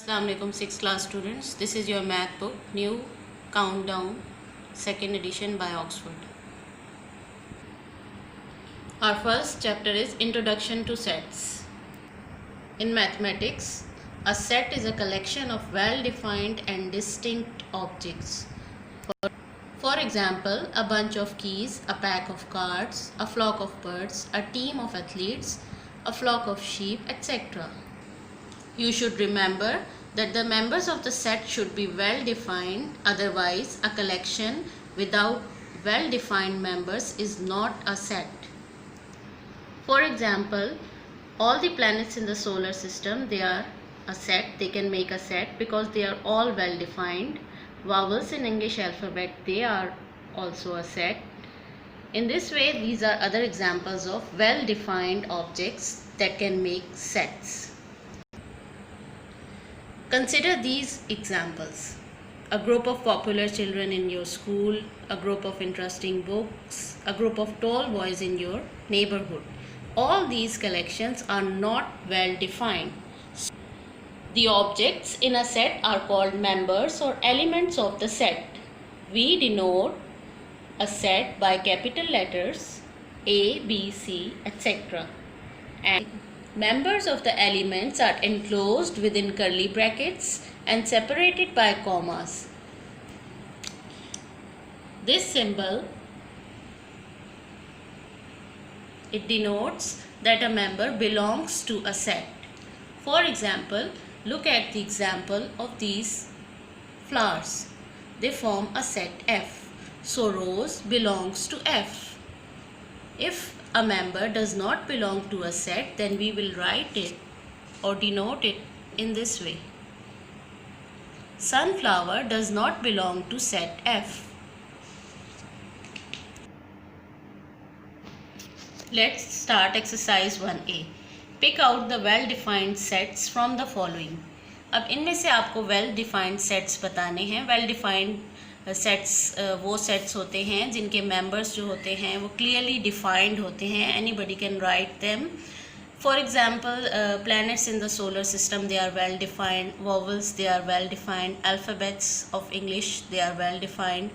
Assalamu alaikum 6th class students. This is your math book, New Countdown, 2nd edition by Oxford. Our first chapter is Introduction to Sets. In mathematics, a set is a collection of well-defined and distinct objects. For example, a bunch of keys, a pack of cards, a flock of birds, a team of athletes, a flock of sheep, etc. You should remember that the members of the set should be well defined, otherwise a collection without well defined members is not a set. For example, all the planets in the solar system, they are a set, they can make a set because they are all well defined. Vowels in English alphabet, they are also a set. In this way, these are other examples of well defined objects that can make sets. Consider these examples. A group of popular children in your school, a group of interesting books, a group of tall boys in your neighborhood. All these collections are not well defined. The objects in a set are called members or elements of the set. We denote a set by capital letters A, B, C, etc. And members of the elements are enclosed within curly brackets and separated by commas. This symbol, it denotes that a member belongs to a set. For example, look at the example of these flowers. They form a set F. So rose belongs to F. If a member does not belong to a set, then we will write it or denote it in this way. Sunflower does not belong to set F. Let's start exercise 1A. Pick out the well-defined sets from the following. अब इनमें से आपको well-defined sets बताने हैं. Well-defined sets वो sets होते हैं जिनके मेंबर्स जो होते हैं वो क्लियरली डिफाइंड होते हैं. Anybody can write them. For example, planets in the solar system, they are well defined. Vowels, they are well defined. Alphabets of English, they are well defined.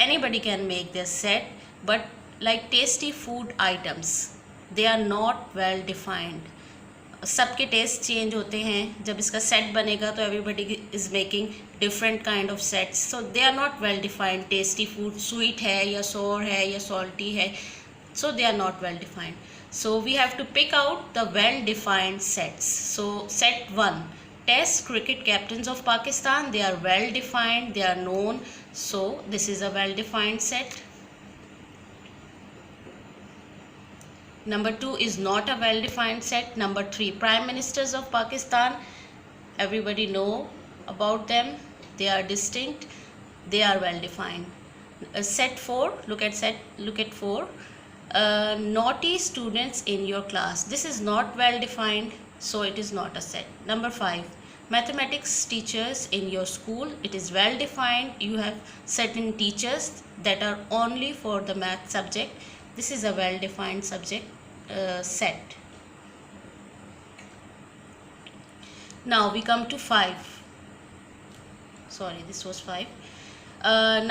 Anybody can make this set, but like tasty food items, they are not well defined. सबके taste change होते हैं. जब इसका set बनेगा तो everybody is making different kind of sets, so they are not well defined. Tasty food sweet है या sour है या सॉल्टी है, so they are not well defined. So we have to pick out the well defined sets. So set 1, test cricket captains of Pakistan, they are well defined, they are known, so this is a well defined set. Number 2 is not a well-defined set. Number 3, Prime Ministers of Pakistan. Everybody know about them. They are distinct. They are well-defined. Set 4. Look at 4. Naughty students in your class. This is not well-defined, so it is not a set. Number 5. Mathematics teachers in your school. It is well-defined. You have certain teachers that are only for the math subject. This is a well-defined subject set. Now we come to 5. Sorry, this was 5.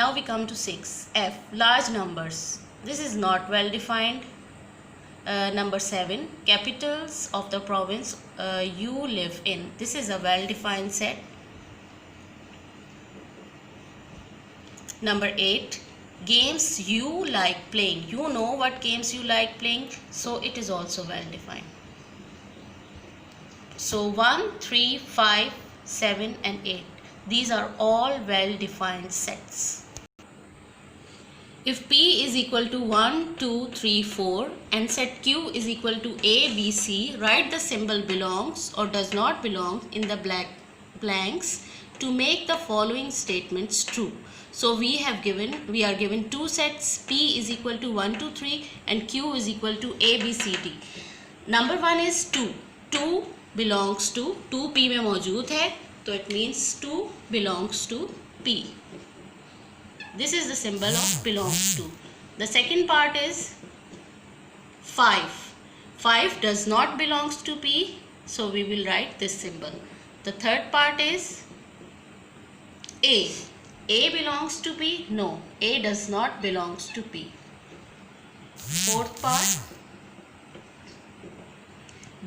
Now we come to 6. F, large numbers. This is not well-defined. Number 7, capitals of the province you live in. This is a well-defined set. Number 8, games you like playing. You know what games you like playing, so it is also well defined. So 1, 3, 5, 7 and 8, these are all well defined sets. If P is equal to 1, 2, 3, 4 and set Q is equal to A, B, C, write the symbol belongs or does not belong in the blanks to make the following statements true. So we are given two sets. P is equal to 1, 2, 3 and Q is equal to A, B, C, D. Number 1 is 2. 2 belongs to 2 P में मौजूद है, तो it means 2 belongs to P. This is the symbol of belongs to. The second part is 5. 5 does not belongs to P, so we will write this symbol. The third part is A. A belongs to P? No, A does not belongs to P. Fourth part,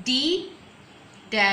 D dash